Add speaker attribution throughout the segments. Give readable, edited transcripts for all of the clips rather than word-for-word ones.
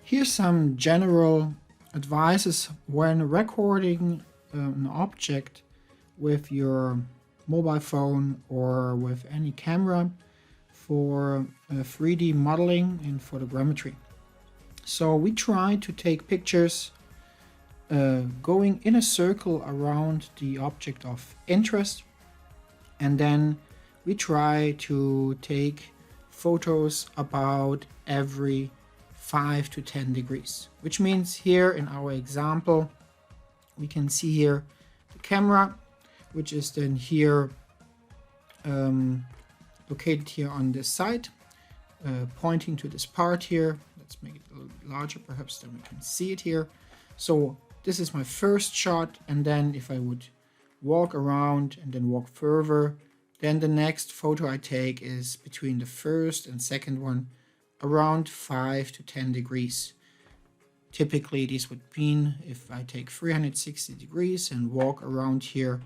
Speaker 1: Here's some general advices when recording an object with your mobile phone or with any camera for 3D modeling in photogrammetry. So we try to take pictures going in a circle around the object of interest, and then we try to take photos about every 5 to 10 degrees, which means here in our example we can see here the camera, which is then here located here on this side, pointing to this part here. Let's make it a little bit larger perhaps, then we can see it here. So this is my first shot, and then if I would walk around and then walk further, then the next photo I take is between the first and second one around 5 to 10 degrees. Typically this would mean if I take 360 degrees and walk around here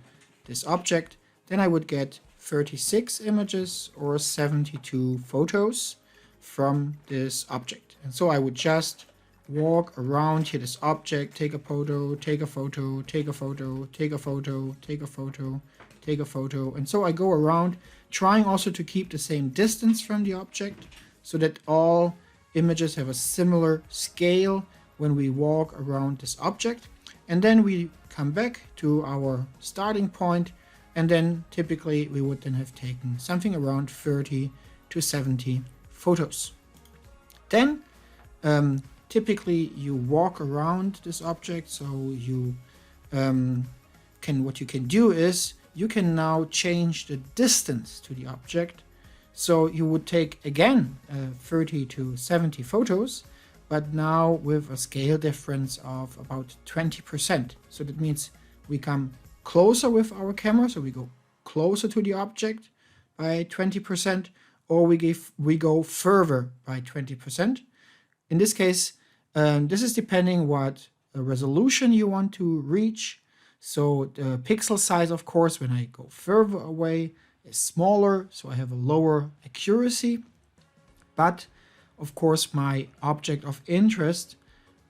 Speaker 1: this object, then I would get 36 images or 72 photos from this object. And so I would just walk around here this object, take a photo, take a photo, take a photo, take a photo, take a photo, take a photo. And so I go around trying also to keep the same distance from the object so that all images have a similar scale when we walk around this object. And then we come back to our starting point, and then typically we would then have taken something around 30 to 70 photos. Then typically you walk around this object, so you what you can do is you can now change the distance to the object. So you would take again 30 to 70 photos, but now with a scale difference of about 20%. So that means we come closer with our camera, so we go closer to the object by 20%, or we go further by 20%. In this case, this is depending what resolution you want to reach. So the pixel size, of course, when I go further away is smaller, so I have a lower accuracy. But of course, my object of interest,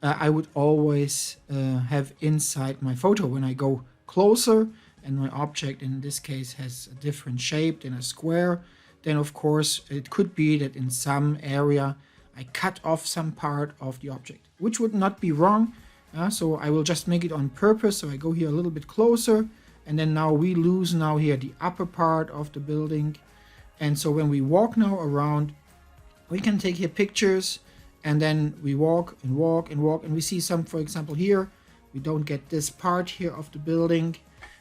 Speaker 1: I would always have inside my photo. When I go closer and my object in this case has a different shape than a square, then of course it could be that in some area I cut off some part of the object, which would not be wrong. So I will just make it on purpose. So I go here a little bit closer, and then now we lose now here the upper part of the building. And so when we walk now around, we can take here pictures, and then we walk and walk and walk, and we see some, for example here, we don't get this part here of the building,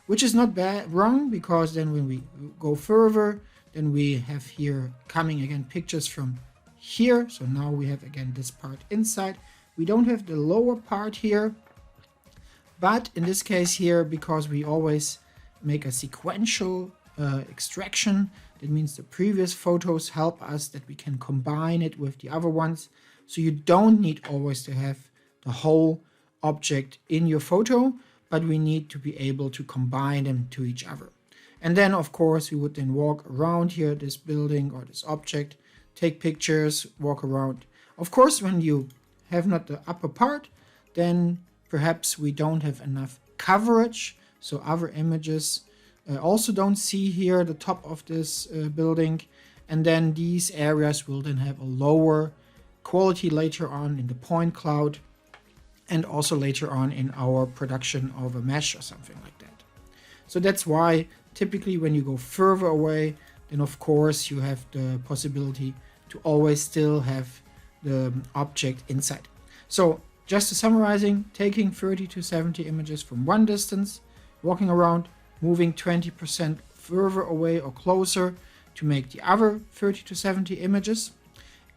Speaker 1: which is not wrong, because then when we go further, then we have here coming again pictures from here. So now we have again this part inside. We don't have the lower part here, but in this case here, because we always make a sequential extraction, that means the previous photos help us that we can combine it with the other ones. So you don't need always to have the whole object in your photo, but we need to be able to combine them to each other. And then of course we would then walk around here this building or this object, take pictures, walk around. Of course, when you have not the upper part, then perhaps we don't have enough coverage, so other images also don't see here the top of this building, and then these areas will then have a lower quality later on in the point cloud, and also later on in our production of a mesh or something like that. So that's why typically when you go further away, then of course you have the possibility to always still have the object inside. So just to summarizing, taking 30 to 70 images from one distance, walking around, moving 20% further away or closer to make the other 30 to 70 images.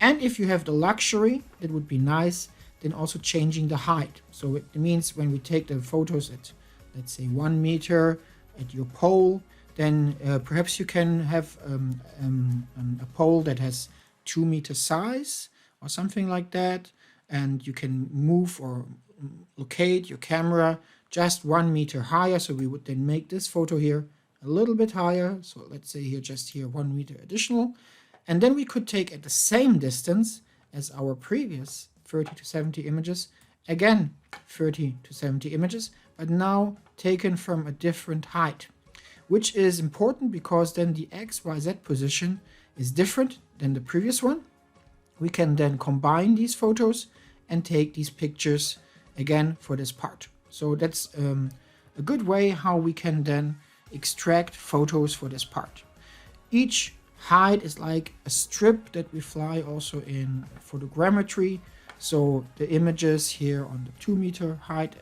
Speaker 1: And if you have the luxury, it would be nice, then also changing the height. So it means when we take the photos at, let's say, 1 meter at your pole, then perhaps you can have a pole that has 2 meter size or something like that, and you can move or locate your camera just 1 meter higher. So we would then make this photo here a little bit higher. So let's say here, just here 1 meter additional. And then we could take at the same distance as our previous 30 to 70 images. Again, 30 to 70 images, but now taken from a different height, which is important because then the XYZ position is different than the previous one. We can then combine these photos and take these pictures again for this part. So that's a good way how we can then extract photos for this part. Each height is like a strip that we fly also in photogrammetry. So the images here on the 2 meter height,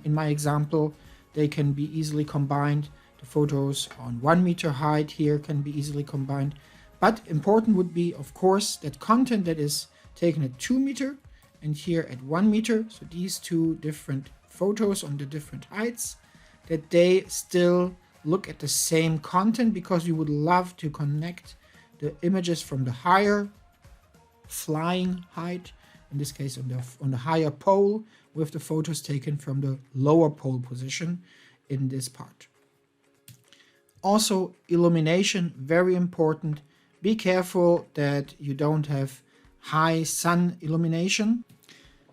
Speaker 1: in my example, they can be easily combined. The photos on 1 meter height here can be easily combined. But important would be, of course, that content that is taken at 2 meter and here at 1 meter, so these two different photos on the different heights, that they still look at the same content, because we would love to connect the images from the higher flying height, in this case on the higher pole, with the photos taken from the lower pole position in this part. Also, illumination, very important. Be careful that you don't have high sun illumination,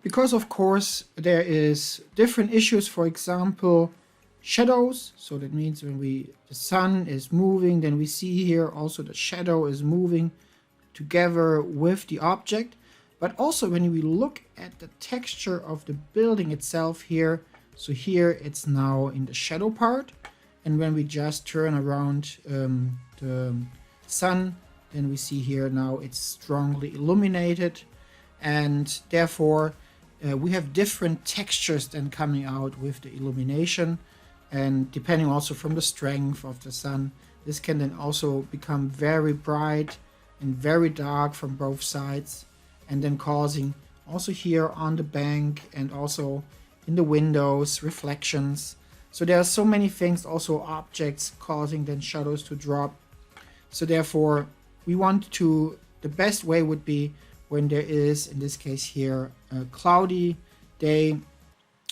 Speaker 1: because of course there is different issues. For example, shadows. So that means when the sun is moving, then we see here also the shadow is moving together with the object. But also when we look at the texture of the building itself here, so here it's now in the shadow part, and when we just turn around the sun, then we see here now it's strongly illuminated, and therefore we have different textures then coming out with the illumination. And depending also from the strength of the sun, this can then also become very bright and very dark from both sides, and then causing also here on the bank and also in the windows reflections. So there are so many things, also objects causing then shadows to drop. So therefore we want to, the best way would be when there is, in this case here, a cloudy day,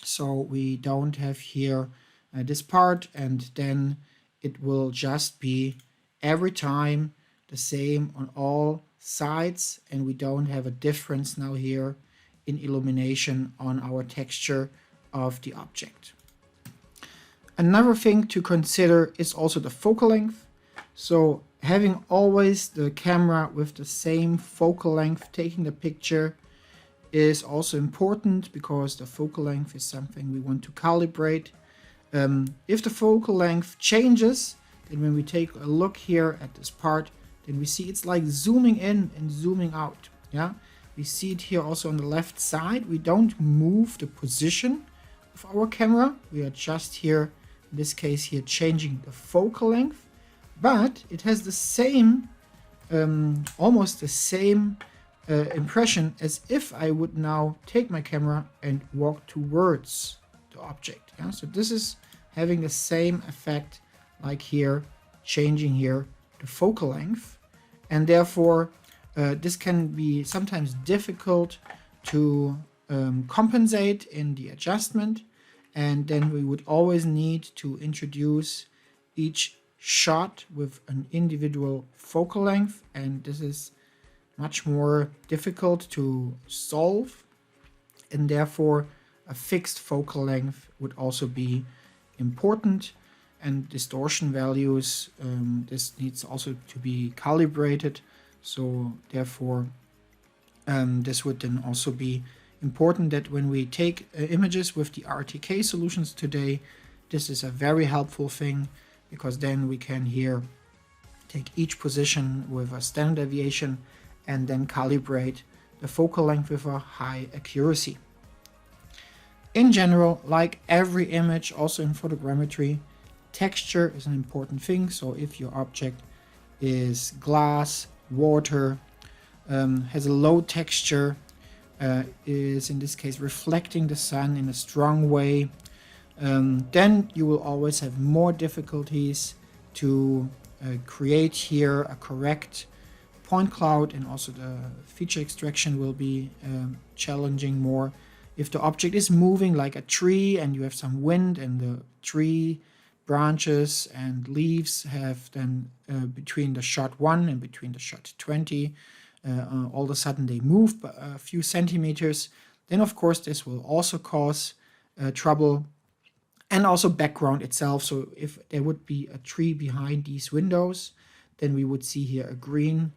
Speaker 1: so we don't have here this part, and then it will just be every time the same on all sides, and we don't have a difference now here in illumination on our texture of the object. Another thing to consider is also the focal length. So having always the camera with the same focal length taking the picture is also important, because the focal length is something we want to calibrate. If the focal length changes, then when we take a look here at this part, then we see it's like zooming in and zooming out. Yeah, we see it here also on the left side. We don't move the position of our camera. We are just here, in this case here, changing the focal length, but it has the same, almost the same impression as if I would now take my camera and walk towards the object. Yeah? So this is having the same effect like here, changing here the focal length, and therefore this can be sometimes difficult to compensate in the adjustment, and then we would always need to introduce each shot with an individual focal length, and this is much more difficult to solve, and therefore a fixed focal length would also be important. And distortion values, this needs also to be calibrated, so therefore this would then also be important, that when we take images with the RTK solutions today, this is a very helpful thing, because then we can here take each position with a standard deviation and then calibrate the focal length with a high accuracy. In general, like every image also in photogrammetry, texture is an important thing. So if your object is glass, water, has a low texture, is in this case reflecting the sun in a strong way, then you will always have more difficulties to create here a correct point cloud, and also the feature extraction will be challenging more. If the object is moving like a tree and you have some wind, and the tree branches and leaves have then between the shot 1 and between the shot 20, all of a sudden they move a few centimeters, then of course this will also cause trouble. And also background itself. So if there would be a tree behind these windows, then we would see here a green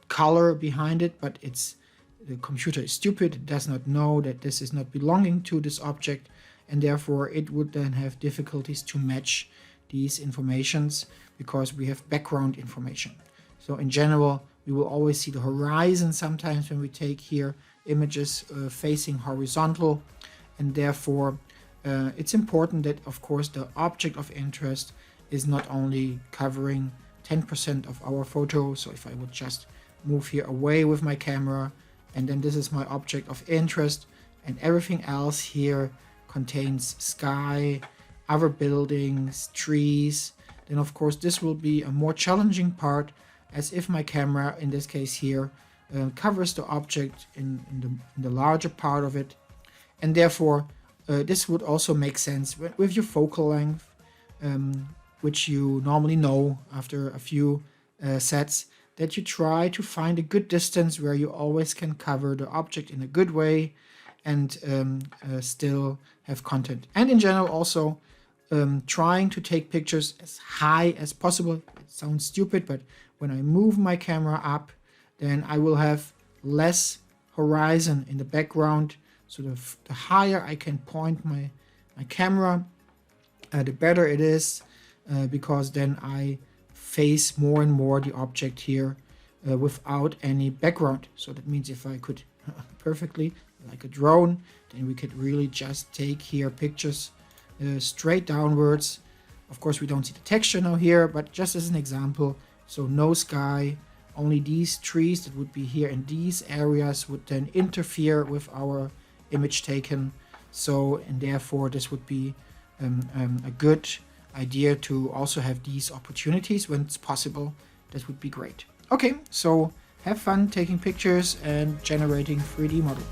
Speaker 1: color behind it, but the computer is stupid. It does not know that this is not belonging to this object, and therefore it would then have difficulties to match these informations because we have background information. So in general, we will always see the horizon sometimes when we take here images facing horizontal, and therefore it's important that, of course, the object of interest is not only covering 10% of our photo. So if I would just move here away with my camera, and then this is my object of interest, and everything else here contains sky, other buildings, trees, then of course this will be a more challenging part, as if my camera, in this case here, covers the object in the larger part of it. And therefore this would also make sense with your focal length, which you normally know after a few sets, that you try to find a good distance where you always can cover the object in a good way and still have content. And in general also trying to take pictures as high as possible. It sounds stupid, but when I move my camera up, then I will have less horizon in the background. So the higher I can point my camera, the better it is, because then I face more and more the object here without any background. So that means if I could perfectly, like a drone, then we could really just take here pictures straight downwards. Of course, we don't see the texture now here, but just as an example, so no sky, only these trees that would be here in these areas would then interfere with our image taken. So, and therefore this would be a good idea to also have these opportunities when it's possible. That would be great. Okay, so have fun taking pictures and generating 3D model.